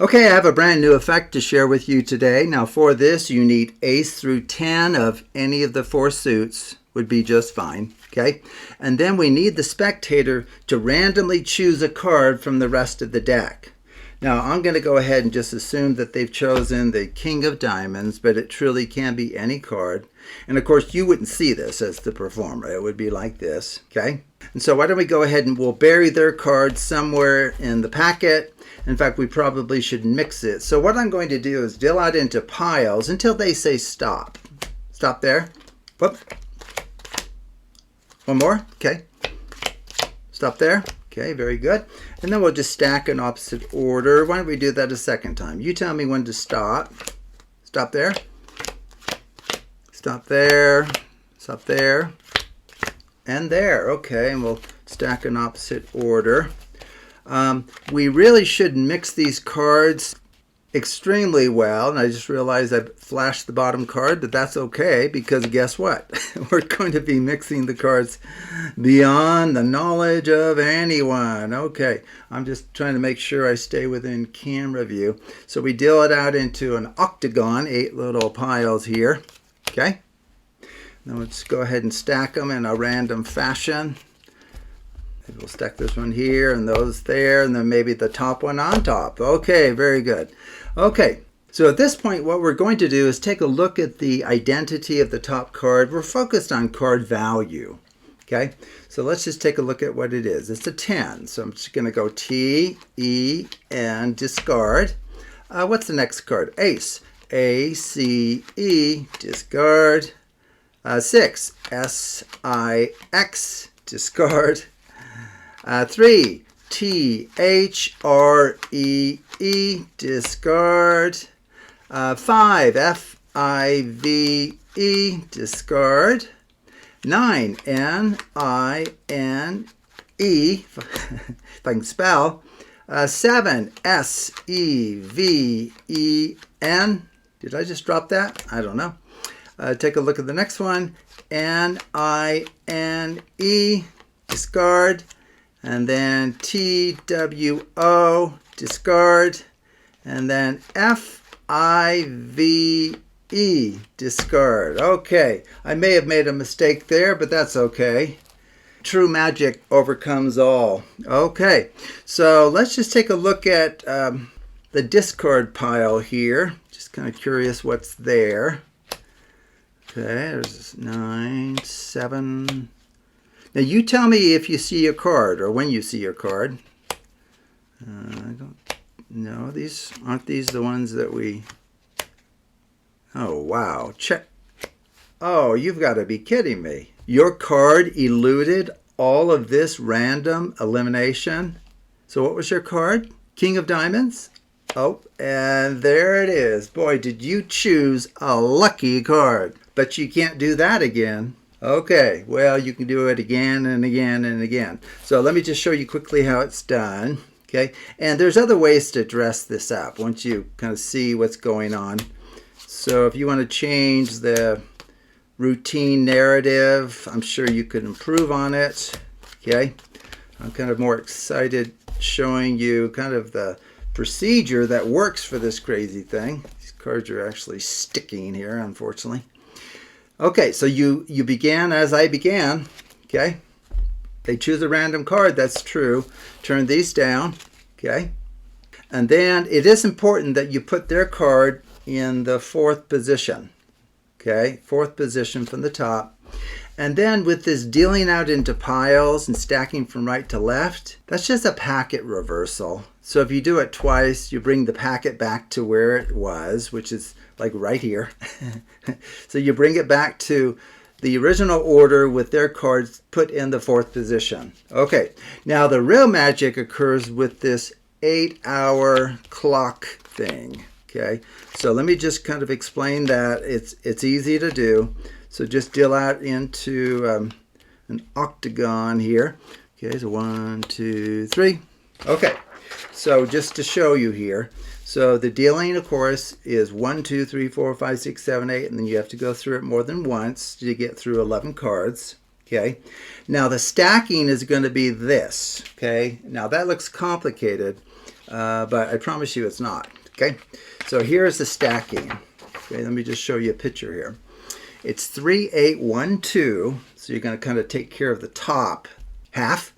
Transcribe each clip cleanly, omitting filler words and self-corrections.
Okay, I have a brand new effect to share with you today. Now for this, you need ace through 10 of any of the four suits would be just fine, okay? And then we need the spectator to randomly choose a card from the rest of the deck. Now I'm going to go ahead and just assume that they've chosen the King of Diamonds, but it truly can be any card. And of course you wouldn't see this as the performer. It would be like this, okay? And so why don't we go ahead and we'll bury their card somewhere in the packet. In fact, we probably should mix it. So what I'm going to do is deal out into piles until they say stop. Stop there. Whoop. One more. Okay. Stop there. Okay, very good. And then we'll just stack in opposite order. Why don't we do that a second time? You tell me when to stop. Stop there. Stop there. Stop there. And there. Okay, and we'll stack in opposite order. We really should mix these cards extremely well, and I just realized I flashed the bottom card, but that's okay because guess what? We're going to be mixing the cards beyond the knowledge of anyone. Okay, I'm just trying to make sure I stay within camera view. So we deal it out into an octagon, 8 little piles here. Okay, now let's go ahead and stack them in a random fashion. We'll stack this one here and those there, and then maybe the top one on top. Okay, very good. Okay, so at this point what we're going to do is take a look at the identity of the top card. We're focused on card value. Okay, so let's just take a look at what it is. It's a 10, so I'm just going to go T, E, and discard. What's the next card? Ace. A, C, E, discard. 6, S, I, X, discard. 3, T, H, R, E, E, discard. 5, F, I, V, E, discard. 9, N, I, N, E, if I can spell. 7, S, E, V, E, N. Did I just drop that? I don't know. Take a look at the next one. N, I, N, E, discard. And then T, W, O, discard. And then F, I, V, E, discard. Okay, I may have made a mistake there, but that's okay. True magic overcomes all. Okay, so let's just take a look at the discard pile here. Just kind of curious what's there. Okay, there's 9, 7... Now you tell me if you see a card or when you see your card. I don't know. Aren't these the ones that we... Oh, wow. Check. Oh, you've got to be kidding me. Your card eluded all of this random elimination. So what was your card? King of Diamonds? Oh, and there it is. Boy, did you choose a lucky card. But you can't do that again. Okay, well, you can do it again and again and again. So let me just show you quickly how it's done. Okay, and there's other ways to dress this up once you kind of see what's going on. So if you want to change the routine narrative, I'm sure you could improve on it. Okay, I'm kind of more excited showing you kind of the procedure that works for this crazy thing. These cards are actually sticking here, unfortunately. Okay, so you began as I began, okay? They choose a random card, that's true. Turn these down, okay? And then it is important that you put their card in the 4th position, okay? 4th position from the top. And then with this dealing out into piles and stacking from right to left, that's just a packet reversal. So if you do it twice, you bring the packet back to where it was, which is like right here. So you bring it back to the original order with their cards put in the 4th position. Okay, now the real magic occurs with this 8-hour clock thing. Okay, so let me just kind of explain that. It's easy to do. So just deal out into an octagon here. Okay, so 1, 2, 3. Okay, so just to show you here. So the dealing, of course, is 1, 2, 3, 4, 5, 6, 7, 8, and then you have to go through it more than once to get through 11 cards. Okay, now the stacking is going to be this. Okay, now that looks complicated, but I promise you it's not. Okay, so here's the stacking. Okay, let me just show you a picture here. It's 3, 8, 1, 2. So you're going to kind of take care of the top half,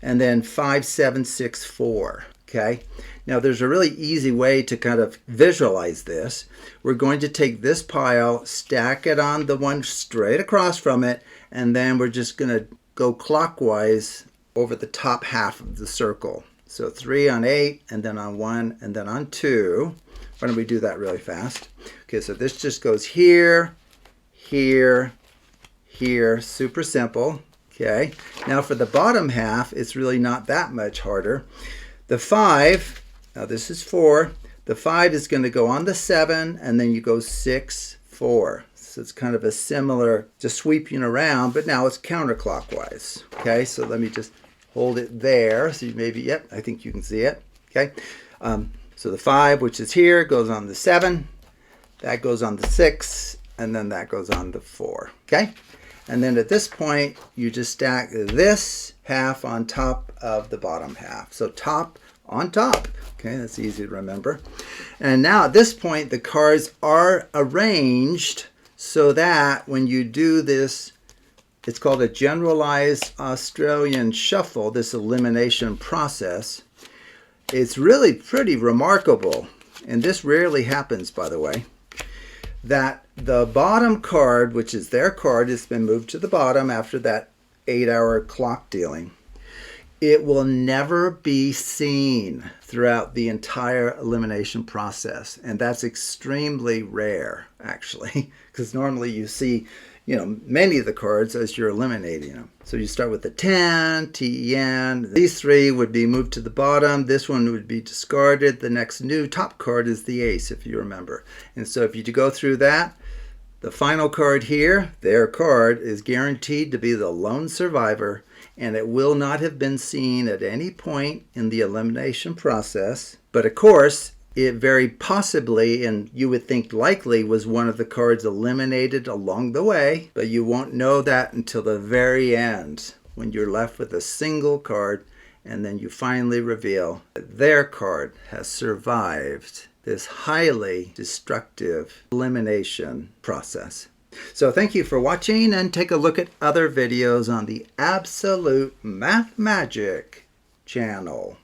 and then 5, 7, 6, 4. Okay. Now there's a really easy way to kind of visualize this. We're going to take this pile, stack it on the one straight across from it, and then we're just going to go clockwise over the top half of the circle. So 3 on 8, and then on 1, and then on 2. Why don't we do that really fast? Okay, so this just goes here, here, here. Super simple. Okay. Now for the bottom half, it's really not that much harder. The 5, now this is 4. The 5 is going to go on the 7, and then you go 6, 4. So it's kind of a similar, just sweeping around, but now it's counterclockwise. Okay, so let me just hold it there. So maybe, yep, I think you can see it. Okay, so the 5, which is here, goes on the 7. That goes on the 6, and then that goes on the 4. Okay, and then at this point, you just stack this half on top of the bottom half. So top on top. Okay, that's easy to remember. And now at this point, the cards are arranged so that when you do this, it's called a generalized Australian shuffle, this elimination process. It's really pretty remarkable, and this rarely happens, by the way, that the bottom card, which is their card, has been moved to the bottom after that 8-hour clock dealing. It will never be seen throughout the entire elimination process. And that's extremely rare, actually, because normally you see, many of the cards as you're eliminating them. So you start with the 10, TEN. These 3 would be moved to the bottom. This one would be discarded. The next new top card is the ace, if you remember. And so if you go through that, the final card here, their card, is guaranteed to be the lone survivor, and it will not have been seen at any point in the elimination process. But of course, it very possibly, and you would think likely, was one of the cards eliminated along the way, but you won't know that until the very end, when you're left with a single card, and then you finally reveal that their card has survived this highly destructive elimination process. So thank you for watching, and take a look at other videos on the Absolute Math Magic channel.